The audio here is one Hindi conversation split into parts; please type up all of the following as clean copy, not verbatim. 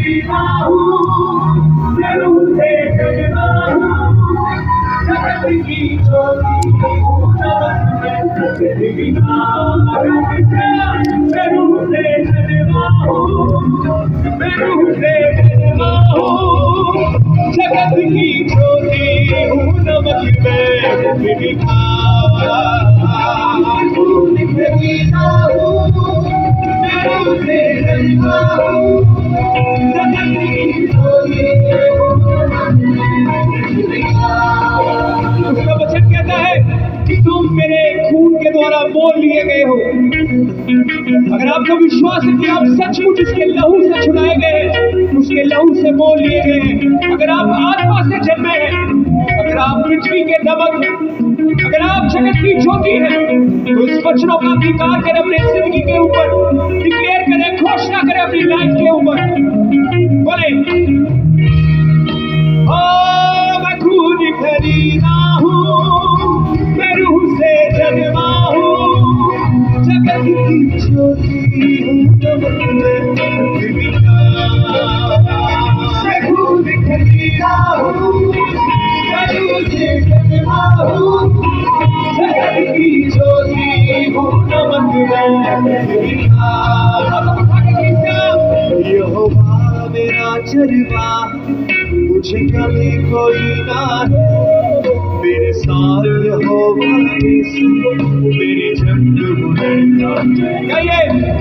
खरीदा हूँ, जरूर से जगना हूँ, जगत की ज्योति हूँ, नमन में खरीदा जरूर से जगना हूँ, जरूर से जगना हूँ, जगत की ज्योति हूँ, नमन में खरीदा उसका वचन कहता है कि तुम मेरे खून के द्वारा मोल लिए गए हो। अगर आपको विश्वास है कि आप सचमुच उसके लहू से छुड़ाए गए हैं, उसके लहू से मोल लिए गए हैं, अगर आप आत्मा से जन्मे हैं, अगर आप पृथ्वी के नमक, अगर आप जगत की ज्योति हैं, तो इस वचनों का अधिकार करें अपने जिंदगी के ऊपर, डिक्लेयर करें, घोषणा करें अपनी लाइफ के ऊपर। बोले मैं खून खरीदा हूँ, मैं रूह से जन्मा हूँ, जगत की ज्योति हूँ, मैं खून खरीदा हूँ, मैं रूह से जन्मा हूँ, जगत की ज्योति हूँ, नमक में यहोवा मेरा चरवाहा, मुझे कभी कोई ना है, मेरे साथ यहोवा मेरी जंग बुलंदा।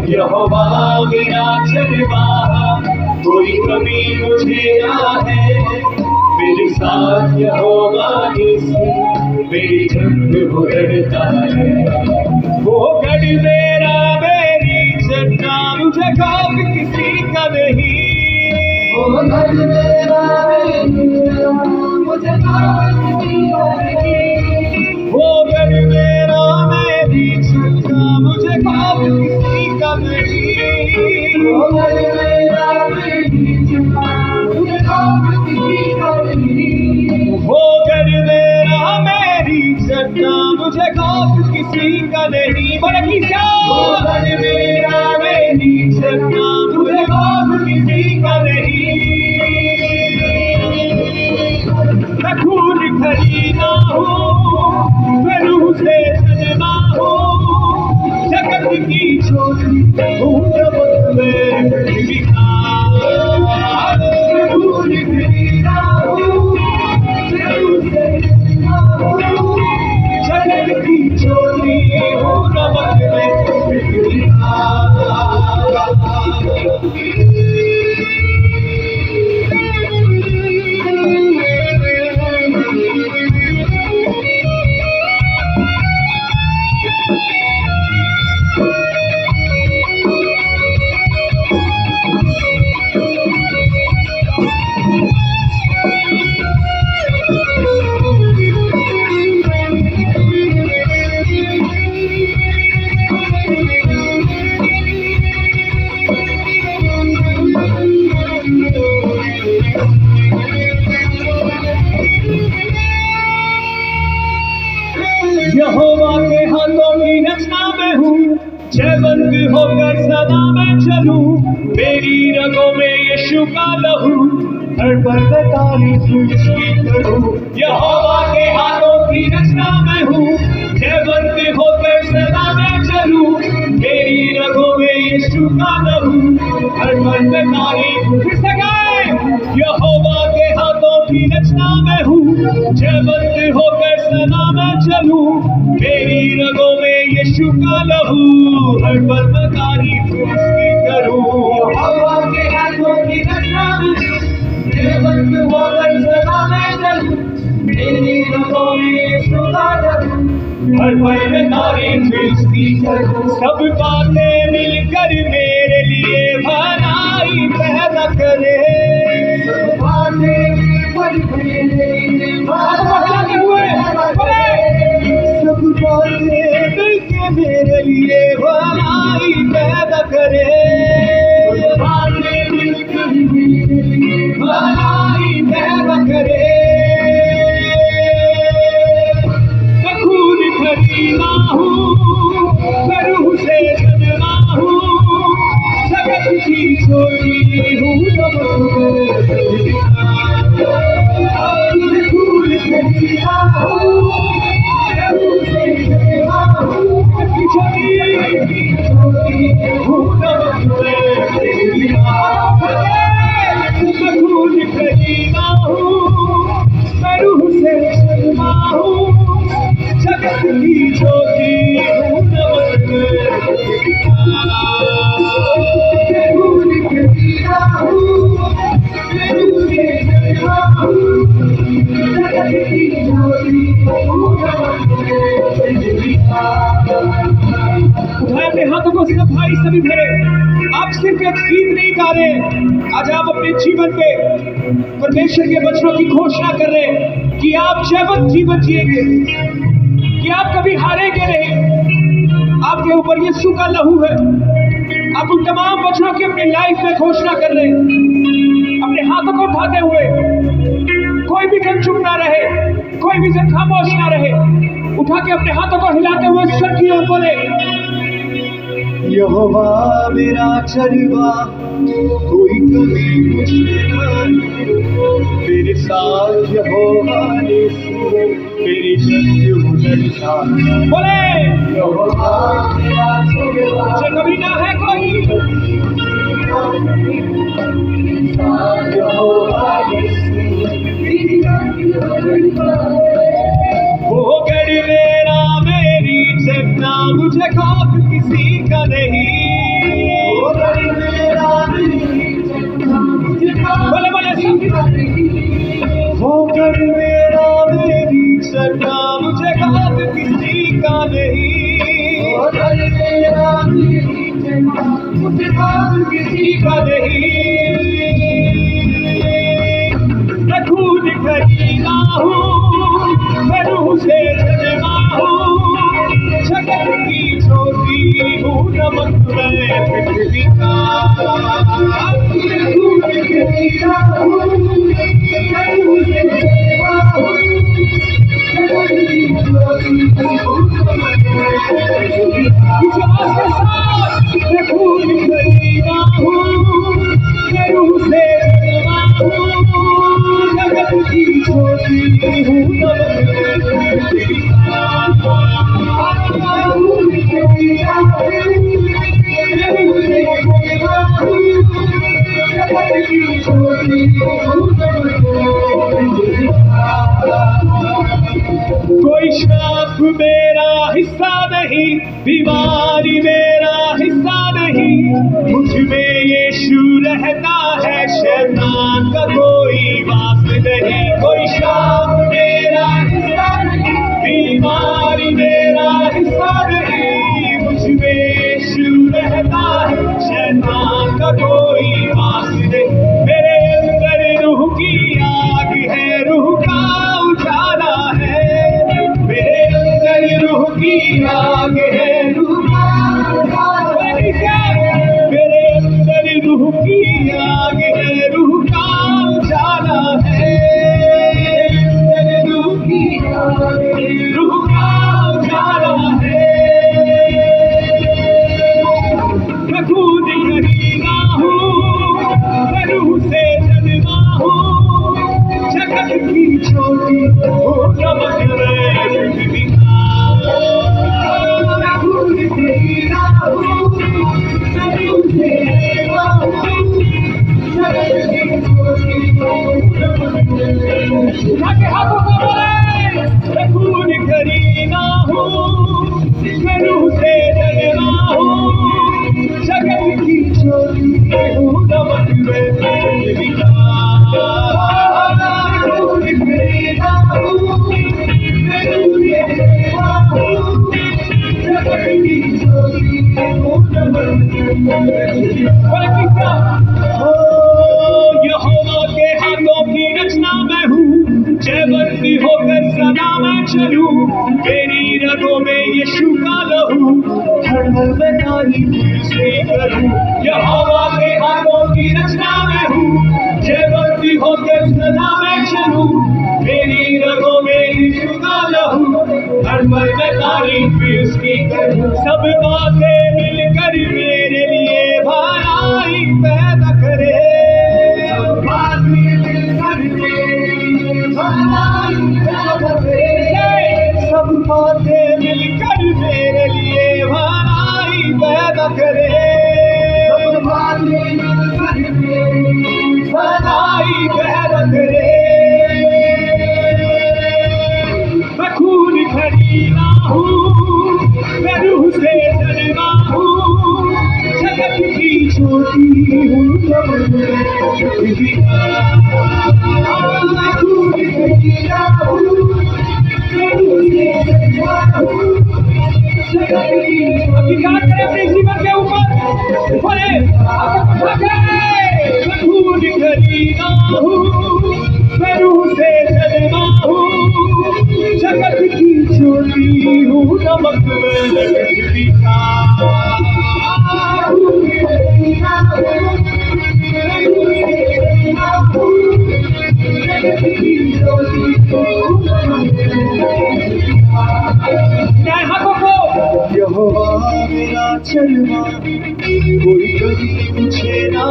यहोवा मेरा चरवाहा, कोई कभी मुझे ना है, मेरे साथ यहोवा मेरी जंग बुलंदा है। वो गढ़ मेरा मेरी चट्टा, मुझे खौफ किसी का नहीं। वो गढ़ मेरा मेरी चट्टा, मुझे खौफ किसी का नहीं। वो गढ़ मेरा मेरी चट्टा, मुझे खौफ किसी का नहीं। वो गढ़ मेरा मेरी चट्टा, मुझे खौफ किसी का नहीं। वो गढ़ मेरा मेरी चट्टा, मुझे खौफ किसी का नहीं। बोले किसा मेरा मेरी चट्टा, मुझे खौफ किसी का नहीं। मैं खून खरीदा हूँ, मैं रूह से जन्मा हूँ, जगत की ज्योति हूँ, नमक में खरीदा। मैं खून खरीदा हूँ, मैं रूह से जन्मा हूँ, जगत की ज्योति हूँ, नमक में खरीदा। यहोवा के हाथों की रचना में हूँ, जयवंत होकर सदा मैं चलूं, मेरी रगों में यीशु का लहू, हर पल में तारीफ उसकी करूं। यहोवा के हाथों की रचना में हूँ, जयवंत होकर सदा मैं चलूं, मेरी रगों में यीशु का लहू, हर पल में तारीफ उसकी करूं। यहोवा के हाथों की रचना में हूँ, जयवंत होकर सदा मैं चलूं, मेरी रगों में यीशु का लहू, हर पल में तारीफ उसकी करूं। यहोवा के हाथों की रचना में हूँ, जयवंत होकर सदा मैं चलूं, मेरी रगों में यीशु का लहू, हर पल में तारीफ उसकी करूं। सब बातें मिलकर मेरे लिए भलाई पैदा करे, सब बातें मिलकर मेरे लिए भलाई सब बातें मिलके मेरे लिए भलाई पैदा करे, सब बातें मिलकर मेरे लिए भलाई पैदा करे। मैं खून खरीदा हूँ, मैं रूह से जन्मा हूँ, हूँ नमक में फूल खरीदा हूँ जगत की ज्योति हूँ नमक उठाए अपने हाथों को सिर्फ भाई सभी भरे। आप सिर्फ एक गीत नहीं गा रहे, आज आप अपने जीवन पे परमेश्वर के वचनों की घोषणा कर रहे हैं कि आप जैवंत जीवन जिएंगे, कि आप कभी हारेंगे नहीं। आपके ऊपर यीशु का लहू है। आप उन तमाम वचनों की अपनी लाइफ में घोषणा कर रहे हैं, अपने हाथों को उठाते हुए। कोई भी जन चुप ना रहे, कोई भी जन खामोश ना रहे। उठा के अपने हाथों को हिलाते हुए स्वर की ओर बोले, यहोवा मेरा चरवा, कोई कमी मुझे नहीं। मेरे साथ यहोवा ने मेरी शक्ति बोले, यहोवा मेरा चरवा, मुझे कभी ना है कोई। यहोवा वो गढ़ मेरा मेरी चलना, मुझे खौफ किसी का नहीं। वो गढ़ मेरा मेरी चलना, मुझे बोले वो गढ़ मेरा मेरी चलना, मुझे खौफ किसी का नहीं। वो गढ़ मेरा मेरी चलना, मुझे खौफ किसी का नहीं। मैं खून खरीदा हूँ, मैं रूह से जन्मा हूँ, जगत की ज्योति हूँ नमक में पृथ्वी का। मैं खून खरीदा हूँ, मैं रूह से जन्मा हूँ, जगत की ज्योति हूँ नमक में पृथ्वी का। मैं खून खरीदा हूँ, मैं रूह से जन्मा हूँ, जगत की ज्योति हूँ नमक में पृथ्वी का। कोई श्राप मेरा हिस्सा नहीं, बीमारी मेरा हिस्सा नहीं। मुझ में यीशु रहता है, शैतान का कोई वास नहीं। कोई श्राप मेरा हिस्सा नहीं, बीमारी मेरा हिस्सा नहीं। मुझ में यीशु रहता है, शैतान का कोई वास नहीं। मेरे अंदर रूह की आग है, रूह का उजाला है। मेरे अंदर रूह की आग है, रूह का उजाला है। मेरे अंदर रूह की आग है, रूह का उजाला है। मेरे अंदर रूह की आग है, रूह का उजाला है। मैं खून खरीदा हूँ, मैं रूह से जन्मा हूँ, जगत की ज्योति हूँ नमक में पृथ्वी का। मैं खून खरीदा हूँ, मैं रूह से जन्मा हूँ, जगत की ज्योति हूँ नमक में पृथ्वी का। उठा के हाथों को बोले, मैं खून खरीदा हूँ, मैं रूह से जन्मा हूँ, जगत की ज्योति हूँ नमक में पृथ्वी का। यहोवा के हाथों की रचना मैं हूँ, जयवंती होकर सदा मैं चलूं। मेरी रगों में यीशु का लहू, हर पल में तारीफ उसकी करूं। यहोवा के हाथों की रचना मैं हूँ, जयवंती होकर सदा मैं चलूं। मेरी रगों में यीशु का लहू, हर पल में तारीफ उसकी करूं। सब बातें मिलकर मेरे लिए भलाई पैदा करे। अभी बात करें अपने जीवन के ऊपर बोले भूल खरीदा हूँ मैं रूह से जन्मा हूँ जगत की छोटी हूँ नमक में लगती यहोवा मेरा चलवा कोई कभी पूछे ना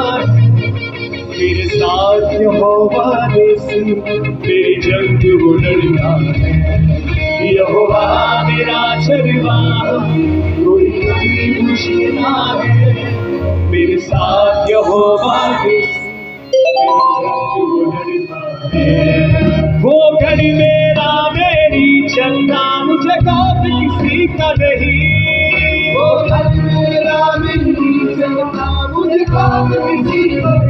मेरे साथ यहोवा देसी मेरी जंग वो लड़ना है यहोवा मेरा चलवा कोई कभी पूछे ना मेरे साथ यहोवा देसी मेरी जंग वो लड़ना है वो घर मेरा मेरी चंदा मुझे कौन किसी का नहीं वो घर मेरा मेरी चंदा मुझे कौन किसी का